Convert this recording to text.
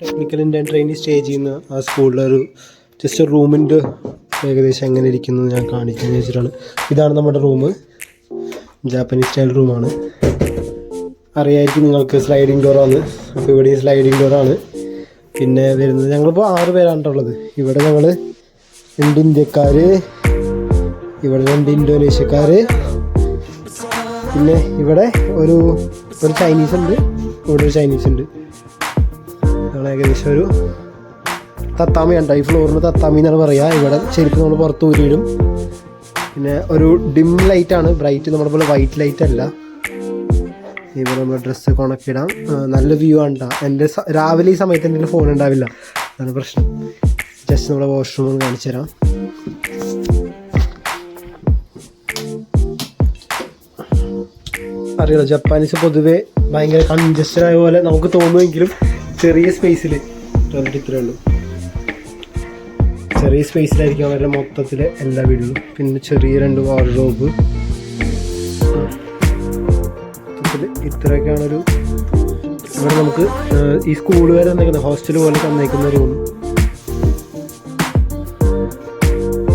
Technical Indian ട്രെയിനിൽ stay ചെയ്യുന്ന ആ സ്കൂളിലൊരു ജസ്റ്റ് റൂമിൻ്റെ ഏകദേശം എങ്ങനെ ഇരിക്കുന്നു ഞാൻ കാണിച്ചതെന്ന് വെച്ചിട്ടാണ്. ഇതാണ് നമ്മുടെ റൂം, ജാപ്പനീസ് സ്റ്റൈൽ റൂമാണ്. അറിയായിരിക്കും നിങ്ങൾക്ക്, സ്ലൈഡിങ് ഡോറാണ്. അപ്പോൾ ഇവിടെ സ്ലൈഡിങ് ഡോറാണ്. പിന്നെ വരുന്നത് ഞങ്ങളിപ്പോൾ 6 പേരാണുള്ളത്. ഇവിടെ ഞങ്ങൾ 2 ഇന്ത്യക്കാർ, ഇവിടെ 2 ഇന്തോനേഷ്യക്കാർ, പിന്നെ ഇവിടെ ഒരു ചൈനീസ് ഉണ്ട്, ഇവിടെ ഒരു ചൈനീസ് ഉണ്ട്. ഞങ്ങൾ ഏകദേശം ഒരു തത്താമി ഉണ്ട്. ഈ ഫ്ലോറിന് തത്താമി എന്നാണ് പറയുക. ഇവിടെ ശരിക്കും നമ്മൾ പുറത്ത് ഊരിയിടും. പിന്നെ ഒരു ഡിം ലൈറ്റാണ്, ബ്രൈറ്റ് നമ്മുടെ പോലെ വൈറ്റ് ലൈറ്റ് അല്ല. ഇവിടെ നമ്മൾ ഡ്രസ്സ് ഉണക്കിടാം. നല്ല വ്യൂ ആണ് കേട്ടോ. എൻ്റെ രാവിലെ ഈ സമയത്ത് എൻ്റെ ഫോൺ ഉണ്ടാവില്ല, അതാണ് പ്രശ്നം. ജസ്റ്റ് നമ്മുടെ വാഷ്റൂം ഒന്ന് കാണിച്ചു തരാം. അറിയാലോ, ജപ്പാനീസ് പൊതുവെ ഭയങ്കര കൺജസ്റ്റഡ് ആയ പോലെ നമുക്ക് തോന്നുമെങ്കിലും ചെറിയ സ്പേസിൽ ടോയ്ലറ്റ് ഇത്രയേ ഉള്ളൂ. ചെറിയ സ്പേസിലായിരിക്കും അവരുടെ മൊത്തത്തിൽ എല്ലാ വീടുകളും. പിന്നെ ചെറിയ 2 വാർഡ്രോബ്. ഇത്രയൊക്കെയാണൊരു ഇവിടെ നമുക്ക് ഈ സ്കൂളുകാർ തന്നേക്കുന്ന ഹോസ്റ്റൽ പോലെ തന്നേക്കുന്ന റൂം.